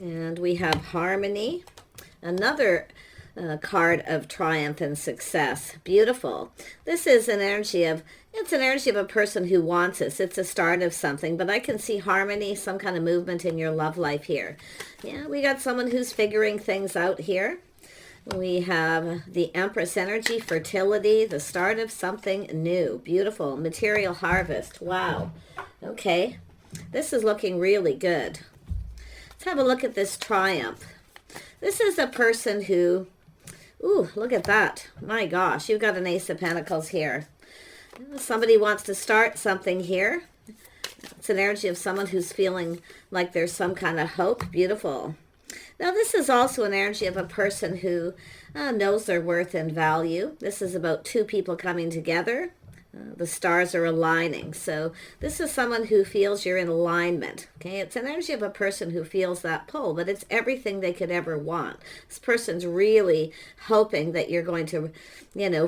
And we have harmony. Another card of triumph and success. Beautiful. This is an energy of, it's an energy of a person who wants this. It's a start of something, but I can see harmony, some kind of movement in your love life here. Yeah, we got someone who's figuring things out here. We have the Empress energy, fertility, the start of something new. Beautiful. Material harvest. Wow. Okay. This is looking really good. Let's have a look at this triumph. This is a person who, ooh, look at that. My gosh, you've got an Ace of Pentacles here. Somebody wants to start something here. It's an energy of someone who's feeling like there's some kind of hope. Beautiful. Now, this is also an energy of a person who knows their worth and value. This is about two people coming together. The stars are aligning. So this is someone who feels you're in alignment. Okay, it's an energy of a person who feels that pull, but it's everything they could ever want. This person's really hoping that you're going to,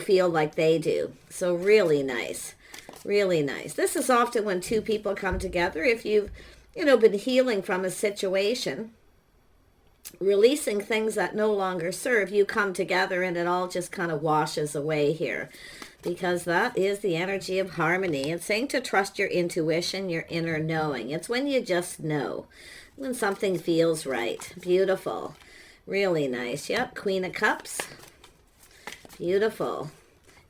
feel like they do. So really nice. Really nice. This is often when two people come together. If you've, been healing from a situation, releasing things that no longer serve, you come together and it all just kind of washes away here, because that is the energy of harmony. It's saying to trust your intuition, your inner knowing. It's when you just know, when something feels right. Beautiful. Really nice. Yep, Queen of Cups. Beautiful.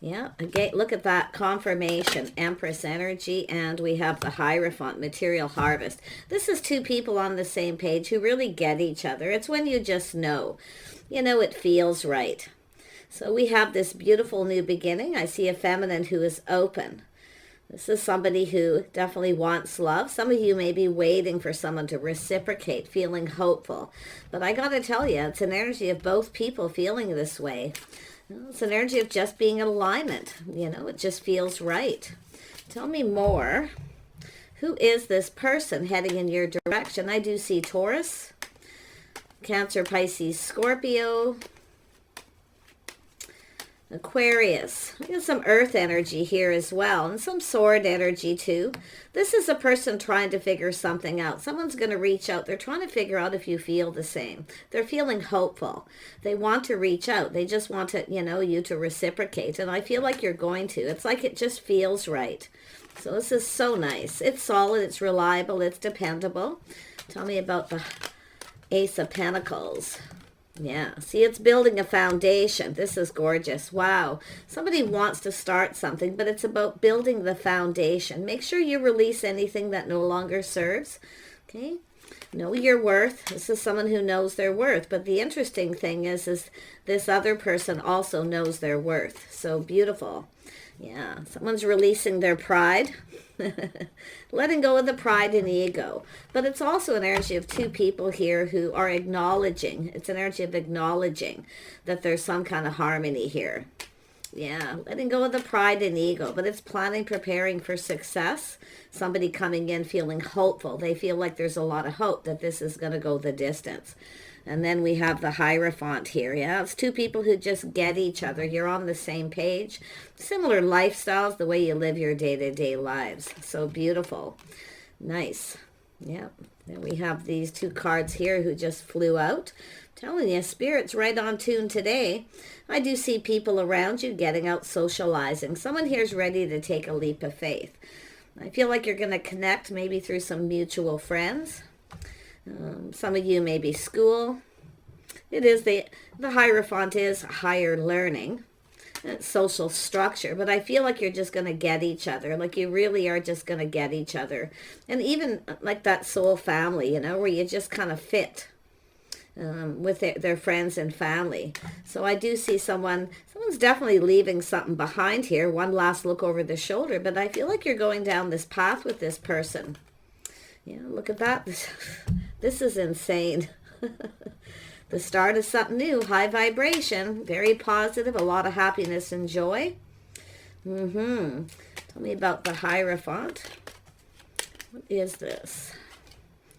Yeah, again, look at that confirmation, Empress energy, and we have the Hierophant, material harvest. This is two people on the same page who really get each other. It's when you just know, it feels right. So we have this beautiful new beginning. I see a feminine who is open. This is somebody who definitely wants love. Some of you may be waiting for someone to reciprocate, feeling hopeful. But I got to tell you, it's an energy of both people feeling this way. It's an energy of just being in alignment. It just feels right. Tell me more. Who is this person heading in your direction? I do see Taurus, Cancer, Pisces, Scorpio, Aquarius. We got some earth energy here as well, and some sword energy too. This is a person trying to figure something out. Someone's going to reach out. They're trying to figure out if you feel the same. They're feeling hopeful. They want to reach out. They just want to, you to reciprocate. And I feel like you're going to. It's like it just feels right. So this is so nice. It's solid. It's reliable. It's dependable. Tell me about the Ace of Pentacles. Yeah, see, it's building a foundation. This is gorgeous. Wow. Somebody wants to start something, but it's about building the foundation. Make sure you release anything that no longer serves. Okay? Know your worth. This is someone who knows their worth. But the interesting thing is this other person also knows their worth. So beautiful. Yeah, someone's releasing their pride. Letting go of the pride and ego. But it's also an energy of two people here who are acknowledging. It's an energy of acknowledging that there's some kind of harmony here. Yeah, letting go of the pride and ego. But it's planning, preparing for success. Somebody coming in feeling hopeful. They feel like there's a lot of hope that this is going to go the distance. And then we have the Hierophant here. Yeah, it's two people who just get each other. You're on the same page. Similar lifestyles, the way you live your day-to-day lives. So beautiful. Nice. Yeah. Then we have these two cards here who just flew out. I'm telling you, Spirit's right on tune today. I do see people around you getting out socializing. Someone here's ready to take a leap of faith. I feel like you're going to connect maybe through some mutual friends. Some of you may be school. It is the Hierophant is higher learning, social structure, but I feel like you're just going to get each other. Like you really are just going to get each other. And even like that soul family, where you just kind of fit with their friends and family. So I do see someone's definitely leaving something behind here. One last look over the shoulder, but I feel like you're going down this path with this person. Yeah, look at that. This is insane. The start of something new, high vibration, very positive, a lot of happiness and joy. Tell me about the Hierophant. What is this?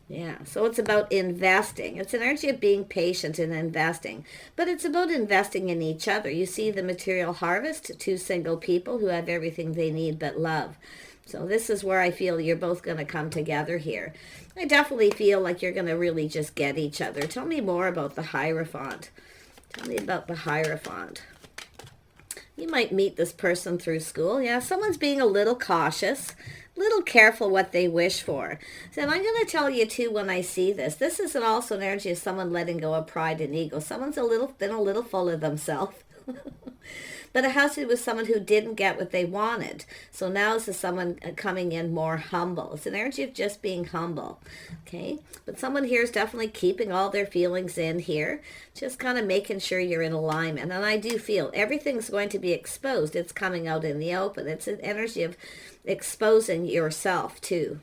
Yeah, so it's about investing. It's an energy of being patient and investing. But it's about investing in each other. You see the material harvest, two single people who have everything they need but love. So this is where I feel you're both going to come together here. I definitely feel like you're going to really just get each other. Tell me more about the Hierophant. Tell me about the Hierophant. You might meet this person through school. Yeah, someone's being a little cautious, a little careful what they wish for. So I'm going to tell you too, when I see this, this is also an energy of someone letting go of pride and ego. Someone's been a little full of themselves. But it has to do with someone who didn't get what they wanted. So now this is someone coming in more humble. It's an energy of just being humble. Okay? But someone here is definitely keeping all their feelings in here. Just kind of making sure you're in alignment. And I do feel everything's going to be exposed. It's coming out in the open. It's an energy of exposing yourself too.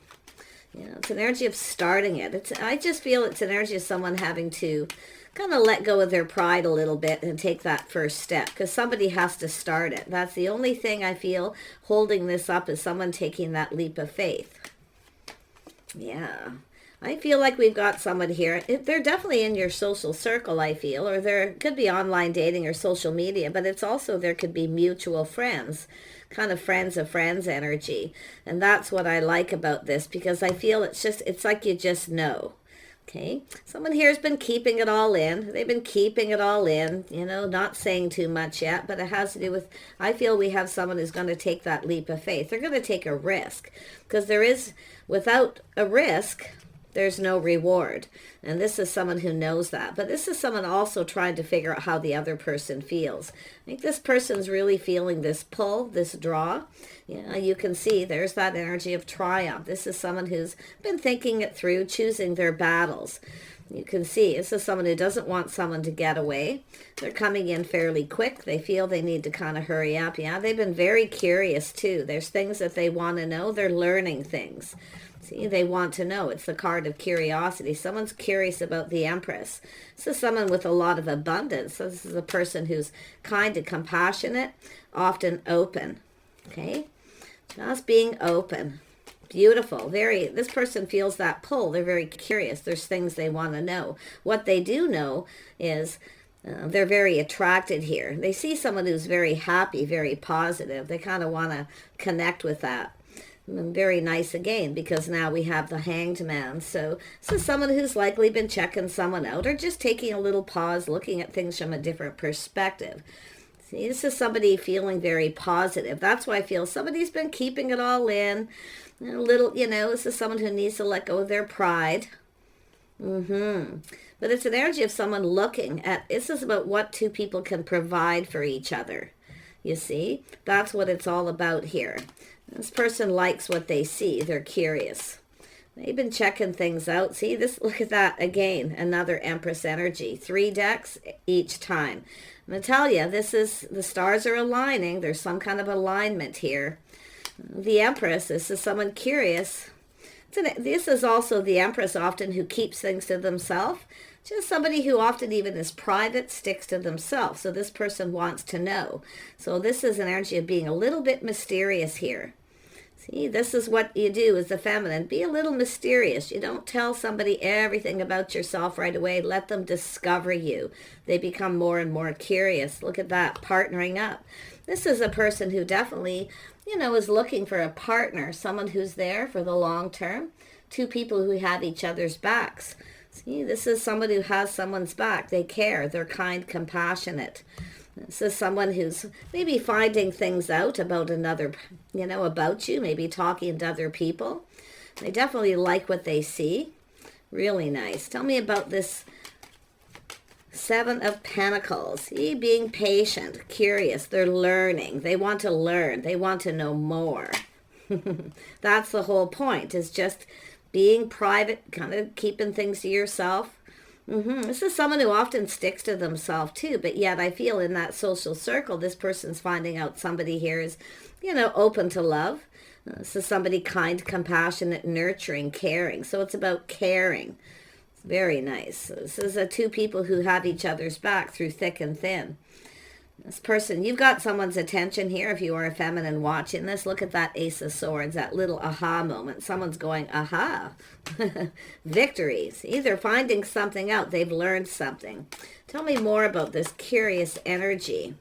You know, it's an energy of starting it. I just feel it's an energy of someone having to kind of let go of their pride a little bit and take that first step, because somebody has to start it. That's the only thing I feel holding this up, is someone taking that leap of faith. Yeah. I feel like we've got someone here. They're definitely in your social circle, I feel, or there could be online dating or social media, but it's also, there could be mutual friends, kind of friends of friends energy. And that's what I like about this, because I feel it's like you just know. Okay, someone here has been keeping it all in. They've been keeping it all in, you know, not saying too much yet, but it has to do with, I feel we have someone who's going to take that leap of faith. They're going to take a risk, because without a risk, there's no reward. And this is someone who knows that. But this is someone also trying to figure out how the other person feels. I think this person's really feeling this pull, this draw. Yeah, you can see there's that energy of triumph. This is someone who's been thinking it through, choosing their battles. You can see this is someone who doesn't want someone to get away. They're coming in fairly quick. They feel they need to kind of hurry up. Yeah, they've been very curious too. There's things that they want to know. They're learning things. See, they want to know. It's the card of curiosity. Someone's curious about the Empress. This is someone with a lot of abundance. So this is a person who's kind and compassionate, often open. Okay? Just being open. Beautiful. This person feels that pull. They're very curious. There's things they want to know. What they do know is they're very attracted here. They see someone who's very happy, very positive. They kind of want to connect with that. And very nice again, because now we have the Hanged Man. So this is someone who's likely been checking someone out, or just taking a little pause, looking at things from a different perspective. See, this is somebody feeling very positive. That's why I feel somebody's been keeping it all in. A little, you know, this is someone who needs to let go of their pride. But it's an energy of someone looking at, this is about what two people can provide for each other. You see, that's what it's all about here. This person likes what they see. They're curious. They've been checking things out. See this? Look at that again. Another Empress energy. 3 decks each time. I'm going to tell you, the stars are aligning. There's some kind of alignment here. The Empress, this is someone curious. This is also the Empress often who keeps things to themselves. Just somebody who often even is private, sticks to themselves. So this person wants to know. So this is an energy of being a little bit mysterious here. See, this is what you do as the feminine. Be a little mysterious. You don't tell somebody everything about yourself right away. Let them discover you. They become more and more curious. Look at that, partnering up. This is a person who definitely, you know, is looking for a partner, someone who's there for the long term. 2 people who have each other's backs. See, this is somebody who has someone's back. They care. They're kind, compassionate. This is someone who's maybe finding things out about another, you know, about you, maybe talking to other people. They definitely like what they see. Really nice. Tell me about this 7 of Pentacles. See, being patient, curious. They're learning. They want to learn. They want to know more. That's the whole point, is just being private, kind of keeping things to yourself. This is someone who often sticks to themselves too, but yet I feel in that social circle, this person's finding out somebody here is, you know, open to love. This is somebody kind, compassionate, nurturing, caring. So it's about caring. It's very nice. This is 2 people who have each other's back through thick and thin. This person, you've got someone's attention here. If you are a feminine watching this, look at that Ace of Swords, that little aha moment. Someone's going, aha. Victories. Either finding something out. They've learned something. Tell me more about this curious energy.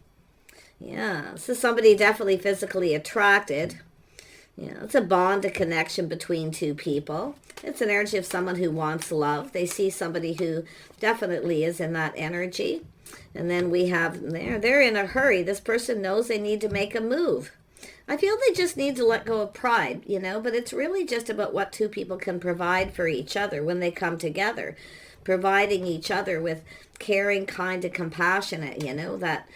Yeah, this is somebody definitely physically attracted. Yeah, it's a bond, a connection between two people. It's an energy of someone who wants love. They see somebody who definitely is in that energy. And then we have they're in a hurry. This person knows they need to make a move. I feel they just need to let go of pride, but it's really just about what two people can provide for each other when they come together. Providing each other with caring, kind, and compassionate, that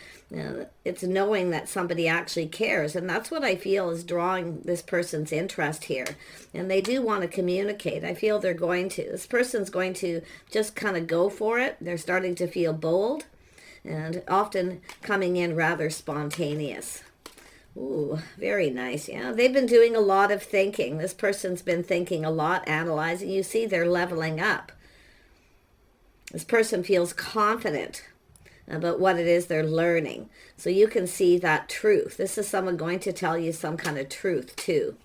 it's knowing that somebody actually cares. And that's what I feel is drawing this person's interest here. And they do want to communicate. I feel this person's going to just kind of go for it. They're starting to feel bold and often coming in rather spontaneous. Ooh, very nice. Yeah, they've been doing a lot of thinking. This person's been thinking a lot, analyzing. You see, they're leveling up. This person feels confident about what it is they're learning. So you can see that truth. This is someone going to tell you some kind of truth too.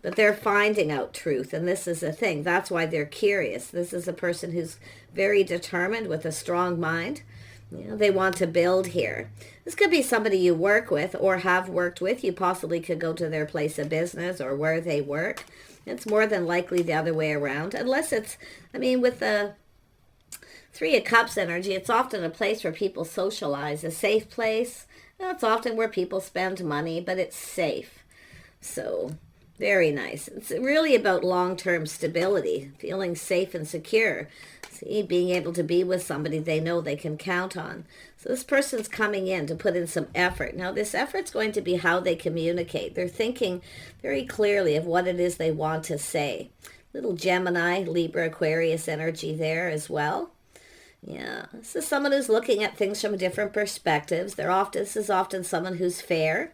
But they're finding out truth, and this is a thing. That's why they're curious. This is a person who's very determined with a strong mind. They want to build here. This could be somebody you work with or have worked with. You possibly could go to their place of business or where they work. It's more than likely the other way around. Unless it's, with the Three of Cups energy, it's often a place where people socialize, a safe place. It's often where people spend money, but it's safe. So, very nice. It's really about long-term stability, feeling safe and secure. See, being able to be with somebody they know they can count on. So this person's coming in to put in some effort. Now, this effort's going to be how they communicate. They're thinking very clearly of what it is they want to say. Little Gemini, Libra, Aquarius energy there as well. Yeah, this is someone who's looking at things from different perspectives. This is often someone who's fair.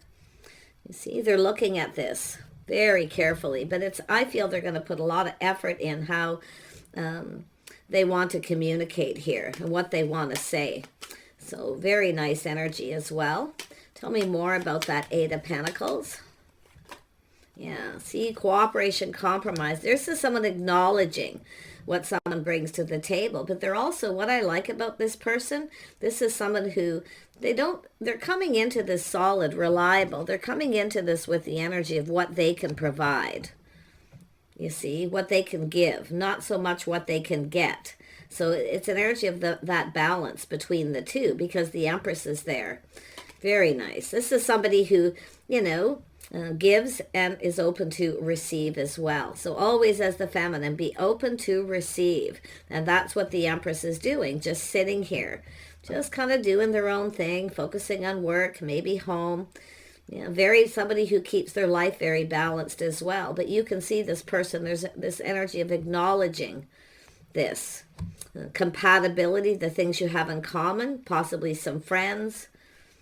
You see, they're looking at this very carefully, but I feel they're going to put a lot of effort in how they want to communicate here and what they want to say. So very nice energy as well. Tell me more about that Eight of Pentacles. Yeah, see, cooperation, compromise. This is someone acknowledging what someone brings to the table. But they're also, what I like about this person, this is someone who, they're coming into this solid, reliable. They're coming into this with the energy of what they can provide. You see, what they can give, not so much what they can get. So it's an energy of that balance between the two because the Empress is there. Very nice. This is somebody who, gives and is open to receive as well. So always as the feminine, be open to receive. And that's what the Empress is doing, just sitting here, just kind of doing their own thing, focusing on work, maybe home. Somebody who keeps their life very balanced as well. But you can see this person, there's this energy of acknowledging this. Compatibility, the things you have in common, possibly some friends,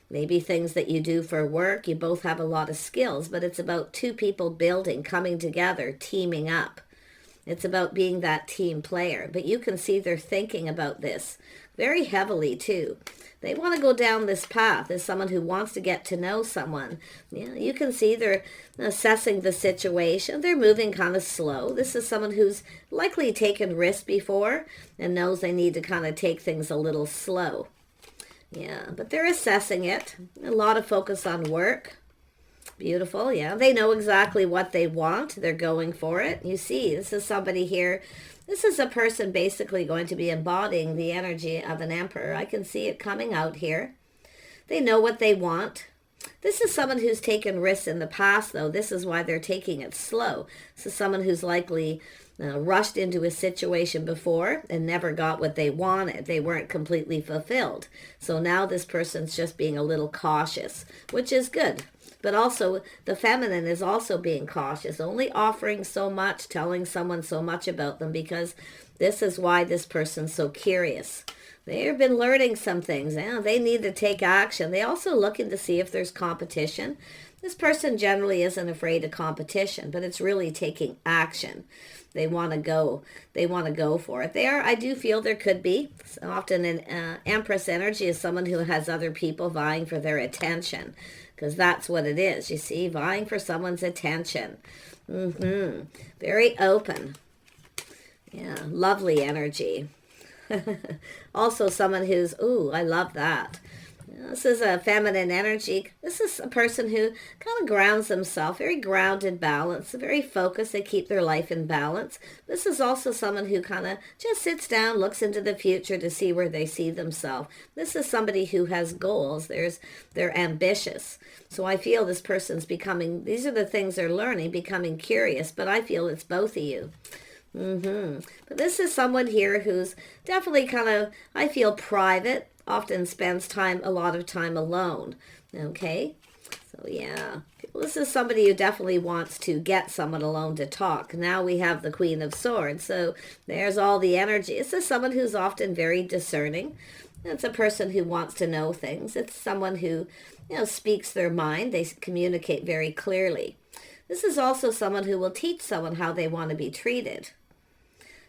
maybe things that you do for work. You both have a lot of skills, but it's about two people building, coming together, teaming up. It's about being that team player. But you can see they're thinking about this very heavily too. They want to go down this path as someone who wants to get to know someone. You can see they're assessing the situation. They're moving kind of slow. This is someone who's likely taken risks before and knows they need to kind of take things a little slow. Yeah, but they're assessing it. A lot of focus on work. Beautiful, yeah. They know exactly what they want. They're going for it. You see, this is somebody here. This is a person basically going to be embodying the energy of an emperor. I can see it coming out here. They know what they want. This is someone who's taken risks in the past, though. This is why they're taking it slow. This is someone who's likely rushed into a situation before and never got what they wanted. They weren't completely fulfilled. So now this person's just being a little cautious, which is good. But also, the feminine is also being cautious, only offering so much, telling someone so much about them, because this is why this person's so curious. They've been learning some things. They need to take action. They're also looking to see if there's competition. This person generally isn't afraid of competition, but it's really taking action. They want to go. They want to go for it. I do feel there could be. Often an Empress energy is someone who has other people vying for their attention, because that's what it is. You see, vying for someone's attention. Very open. Yeah, lovely energy. Also someone who's, I love that. This is a feminine energy. This is a person who kind of grounds themselves, very grounded, balanced, very focused. They keep their life in balance. This is also someone who kind of just sits down, looks into the future to see where they see themselves. This is somebody who has goals. They're ambitious. So I feel this person's becoming, these are the things they're learning, becoming curious, but I feel it's both of you. But this is someone here who's definitely kind of, I feel, private, often spends a lot of time alone. Okay, so yeah, this is somebody who definitely wants to get someone alone to talk. Now we have the Queen of Swords, so there's all the energy. This is someone who's often very discerning. It's a person who wants to know things. It's someone who, speaks their mind. They communicate very clearly. This is also someone who will teach someone how they want to be treated.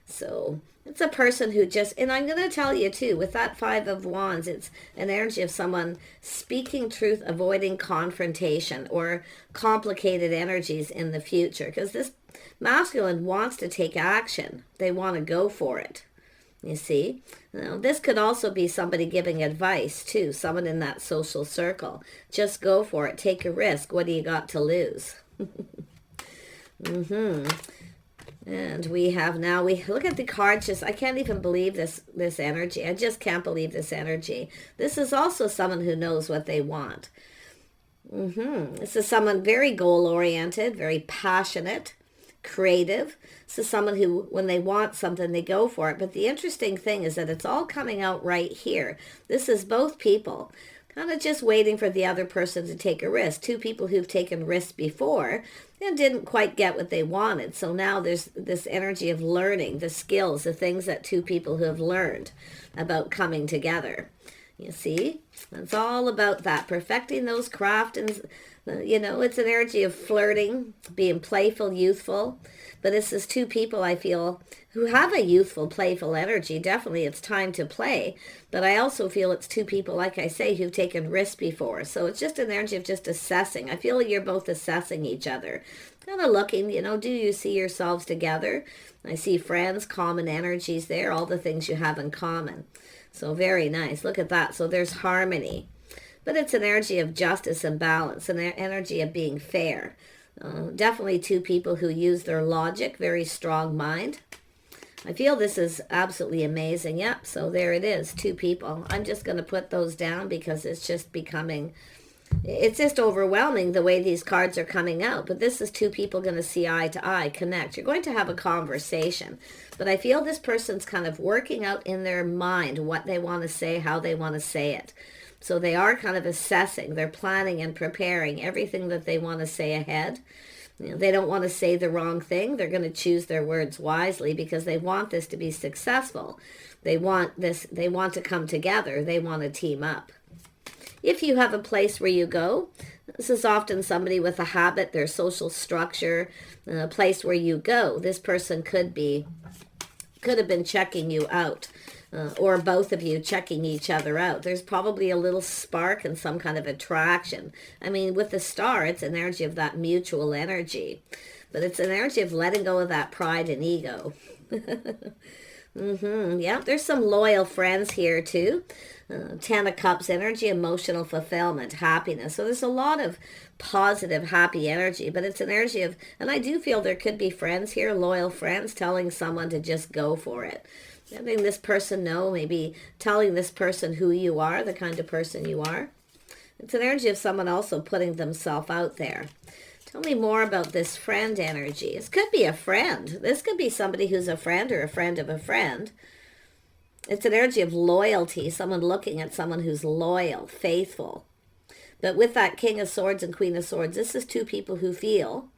So it's a person who just, and I'm going to tell you too, with that Five of Wands, it's an energy of someone speaking truth, avoiding confrontation or complicated energies in the future. Because this masculine wants to take action. They want to go for it. You see? Now, this could also be somebody giving advice too, someone in that social circle. Just go for it. Take a risk. What do you got to lose? And we look at the cards, I can't even believe this energy. I just can't believe this energy. This is also someone who knows what they want. This is someone very goal-oriented, very passionate, creative. This is someone who, when they want something, they go for it. But the interesting thing is that it's all coming out right here. This is both people kind of just waiting for the other person to take a risk. Two people who've taken risks before and didn't quite get what they wanted. So now there's this energy of learning, the skills, the things that two people who have learned about coming together. You see? It's all about that, perfecting those craft. And, it's an energy of flirting, being playful, youthful. But this is two people, I feel, who have a youthful, playful energy. Definitely it's time to play. But I also feel it's two people, like I say, who've taken risks before. So it's just an energy of just assessing. I feel like you're both assessing each other. Kind of looking, do you see yourselves together? I see friends, common energies there, all the things you have in common. So very nice. Look at that. So there's harmony. But it's an energy of justice and balance, an energy of being fair. Definitely two people who use their logic, very strong mind. I feel this is absolutely amazing. Yep, so there it is, two people. I'm just going to put those down because it's just overwhelming the way these cards are coming out. But this is two people going to see eye to eye, connect. You're going to have a conversation. But I feel this person's kind of working out in their mind what they want to say, how they want to say it. So they are kind of assessing. They're planning and preparing everything that they want to say ahead. They don't want to say the wrong thing. They're going to choose their words wisely because they want this to be successful. They want to come together. They want to team up. If you have a place where you go, this is often somebody with a habit, their social structure, a place where you go. This person could have been checking you out. Or both of you checking each other out. There's probably a little spark and some kind of attraction. I mean, with the star, it's an energy of that mutual energy. But it's an energy of letting go of that pride and ego. Yeah, there's some loyal friends here too. Ten of Cups energy, emotional fulfillment, happiness. So there's a lot of positive, happy energy. But it's an energy of, and I do feel there could be friends here, loyal friends, telling someone to just go for it. Letting this person know, maybe telling this person who you are, the kind of person you are. It's an energy of someone also putting themselves out there. Tell me more about this friend energy. This could be a friend. This could be somebody who's a friend or a friend of a friend. It's an energy of loyalty, someone looking at someone who's loyal, faithful. But with that King of Swords and Queen of Swords, this is two people who feel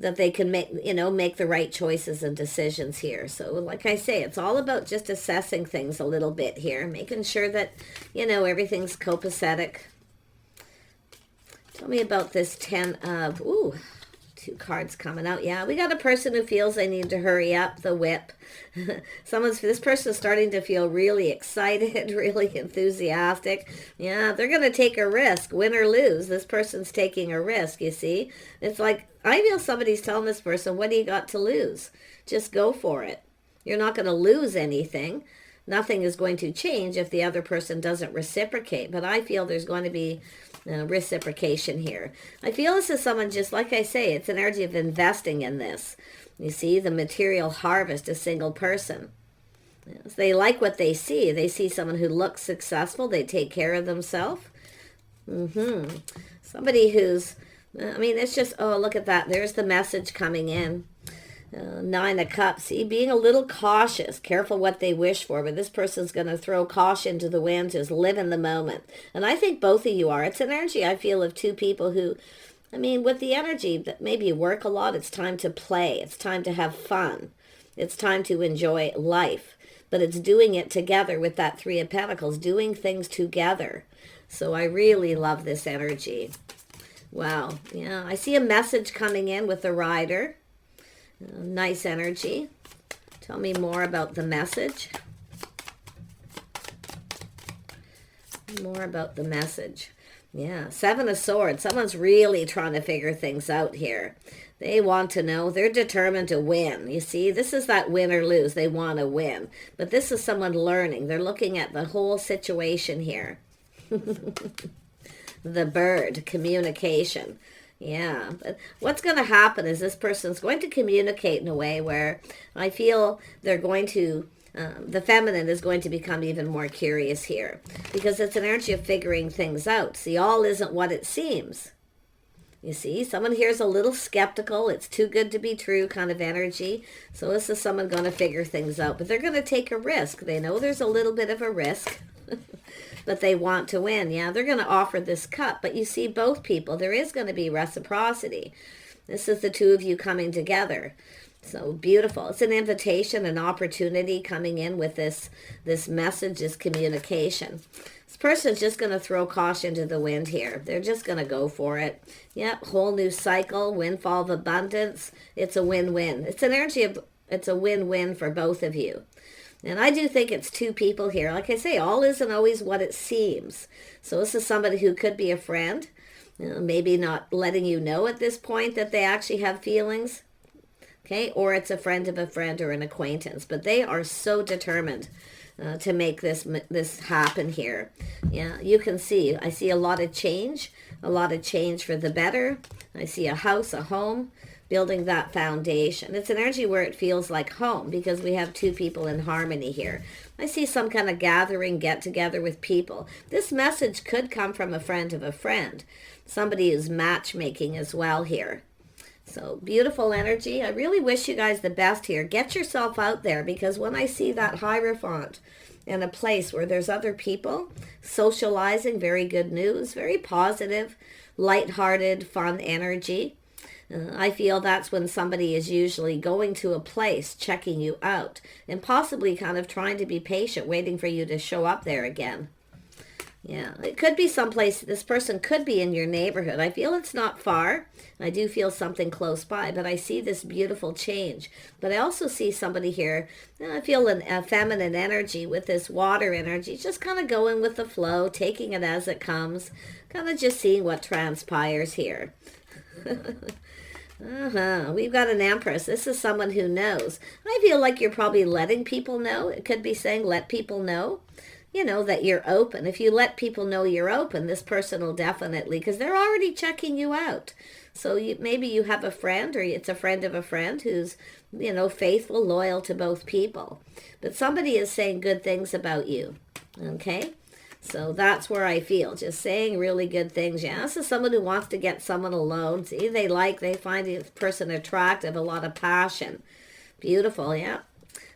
that they can make the right choices and decisions here. So like I say, it's all about just assessing things a little bit here, making sure that, everything's copacetic. Tell me about this 10 of, two cards coming out. Yeah, we got a person who feels they need to hurry up, the whip. This person's starting to feel really excited, really enthusiastic. Yeah, they're going to take a risk, win or lose. This person's taking a risk, you see. It's like, I feel somebody's telling this person, what do you got to lose? Just go for it. You're not going to lose anything. nothing is going to change if the other person doesn't reciprocate. But I feel there's going to be reciprocation here. I feel this is someone, just like I say, it's an energy of investing in this. You see, the material harvest, a single person. Yes, they like what they see. They see someone who looks successful. They take care of themselves. Somebody who's, I mean, it's just, oh, look at that. There's the message coming in. Nine of Cups. See, being a little cautious, careful what they wish for, but this person's going to throw caution to the wind, just live in the moment. And I think both of you are. It's an energy, I feel, of two people who, I mean, with the energy that maybe you work a lot, it's time to play. It's time to have fun. It's time to enjoy life. But it's doing it together with that Three of Pentacles, doing things together. So I really love this energy. Wow. Yeah, I see a message coming in with the Rider. Nice energy. Tell me more about the message. More about the message. Yeah, Seven of Swords. Someone's really trying to figure things out here. They want to know. They're determined to win. You see, this is that win or lose. They want to win. But this is someone learning. They're looking at the whole situation here. The Bird, communication. Yeah, but what's going to happen is this person's going to communicate in a way where I feel they're going to, the feminine is going to become even more curious here. Because it's an energy of figuring things out. See, all isn't what it seems. You see, someone here is a little skeptical. It's too good to be true kind of energy. So this is someone going to figure things out. But they're going to take a risk. They know there's a little bit of a risk. But they want to win. Yeah, they're going to offer this cup. But you see, both people, there is going to be reciprocity. This is the two of you coming together. So beautiful. It's an invitation, an opportunity coming in with this message, this communication. This person's just going to throw caution to the wind here. They're just going to go for it. Yep, whole new cycle, windfall of abundance. It's a win-win. It's an energy of, it's a win-win for both of you. And I do think it's two people here. Like I say, all isn't always what it seems. So this is somebody who could be a friend. Maybe not letting you know at this point that they actually have feelings. Okay, or it's a friend of a friend or an acquaintance. But they are so determined to make this happen here. Yeah, you can see. I see a lot of change for the better. I see a house, a home, building that foundation. It's an energy where it feels like home because we have two people in harmony here. I see some kind of gathering, get together with people. This message could come from a friend of a friend. Somebody who's matchmaking as well here. So beautiful energy. I really wish you guys the best here. Get yourself out there, because when I see that Hierophant in a place where there's other people socializing, very good news, very positive, lighthearted, fun energy. I feel that's when somebody is usually going to a place, checking you out, and possibly kind of trying to be patient, waiting for you to show up there again. Yeah, it could be someplace, this person could be in your neighborhood. I feel it's not far. I do feel something close by, but I see this beautiful change. But I also see somebody here, I feel a feminine energy with this water energy, just kind of going with the flow, taking it as it comes, kind of just seeing what transpires here. We've got an Empress. This is someone who knows. I feel like you're probably letting people know. It could be saying let people know, you know, that you're open. If you let people know you're open, this person will definitely, because they're already checking you out. So maybe you have a friend, or it's a friend of a friend who's, you know, faithful, loyal to both people. But somebody is saying good things about you. Okay? So that's where I feel, just saying really good things. Yeah, this is someone who wants to get someone alone. See, they find this person attractive, a lot of passion. Beautiful, yeah.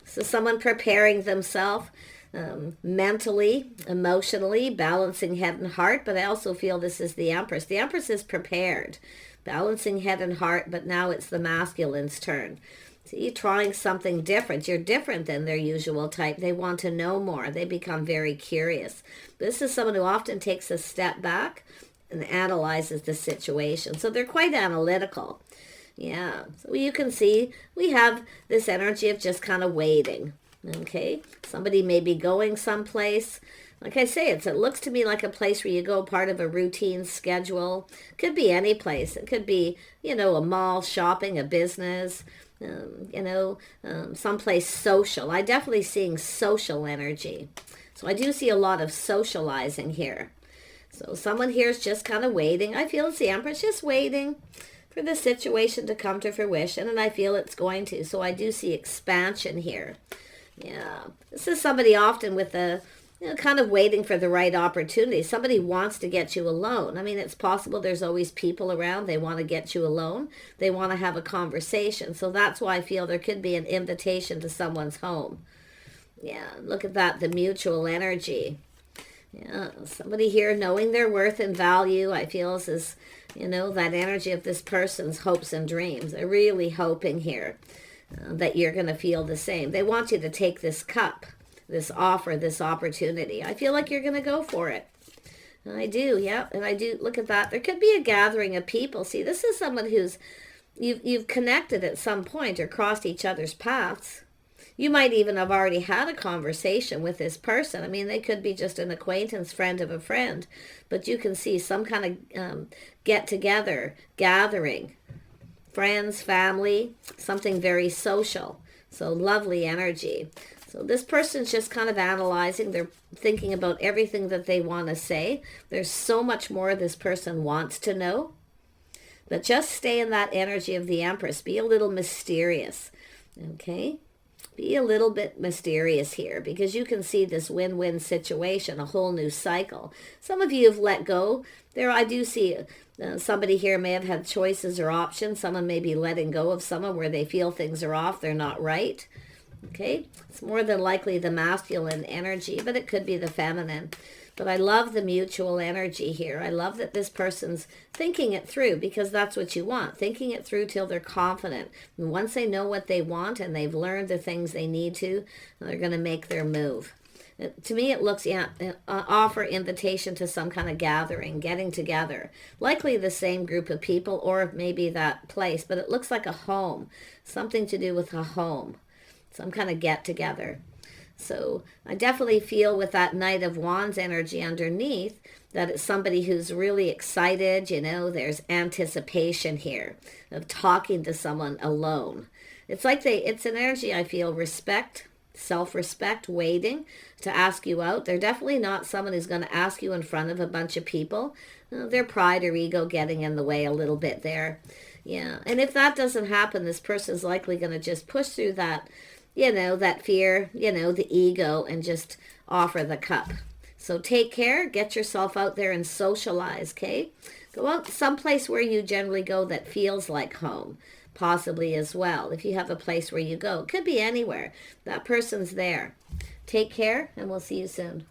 So someone preparing themselves mentally, emotionally, balancing head and heart. But I also feel this is the Empress. The Empress is prepared, balancing head and heart, but now it's the masculine's turn. See, trying something different. You're different than their usual type. They want to know more. They become very curious. This is someone who often takes a step back and analyzes the situation. So they're quite analytical. Yeah. So you can see we have this energy of just kind of waiting. Okay. Somebody may be going someplace. Like I say, it looks to me like a place where you go part of a routine schedule. Could be any place. It could be, you know, a mall, shopping, a business. someplace social. I definitely seeing social energy. So I do see a lot of socializing here. So someone here is just kind of waiting. I feel it's the Empress just waiting for the situation to come to fruition, and I feel it's going to. So I do see expansion here. Yeah, this is somebody often with a, kind of waiting for the right opportunity. Somebody wants to get you alone. I mean, it's possible there's always people around. They want to get you alone. They want to have a conversation. So that's why I feel there could be an invitation to someone's home. Yeah, look at that, the mutual energy. Yeah, somebody here knowing their worth and value, I feel is, that energy of this person's hopes and dreams. They're really hoping here that you're going to feel the same. They want you to take this cup, this offer, this opportunity. I feel like you're going to go for it. I do, yeah, and I do. Look at that. There could be a gathering of people. See, this is someone who's, you've connected at some point or crossed each other's paths. You might even have already had a conversation with this person. I mean, they could be just an acquaintance, friend of a friend, but you can see some kind of get-together, gathering, friends, family, something very social. So lovely energy. So this person's just kind of analyzing. They're thinking about everything that they want to say. There's so much more this person wants to know. But just stay in that energy of the Empress. Be a little mysterious. Okay? Be a little bit mysterious here, because you can see this win-win situation, a whole new cycle. Some of you have let go. There, I do see somebody here may have had choices or options. Someone may be letting go of someone where they feel things are off, they're not right. Okay, it's more than likely the masculine energy, but it could be the feminine. But I love the mutual energy here. I love that this person's thinking it through, because that's what you want. Thinking it through till they're confident. And once they know what they want and they've learned the things they need to, they're going to make their move. To me, it looks, offer invitation to some kind of gathering, getting together. Likely the same group of people, or maybe that place, but it looks like a home. Something to do with a home. Some kind of get together. So I definitely feel with that Knight of Wands energy underneath that it's somebody who's really excited. There's anticipation here of talking to someone alone. It's like it's an energy, I feel, respect, self-respect, waiting to ask you out. They're definitely not someone who's going to ask you in front of a bunch of people. Their pride or ego getting in the way a little bit there. Yeah, and if that doesn't happen, this person's likely going to just push through that, that fear, the ego, and just offer the cup. So take care, get yourself out there and socialize, okay? Go out someplace where you generally go that feels like home, possibly as well. If you have a place where you go, it could be anywhere. That person's there. Take care, and we'll see you soon.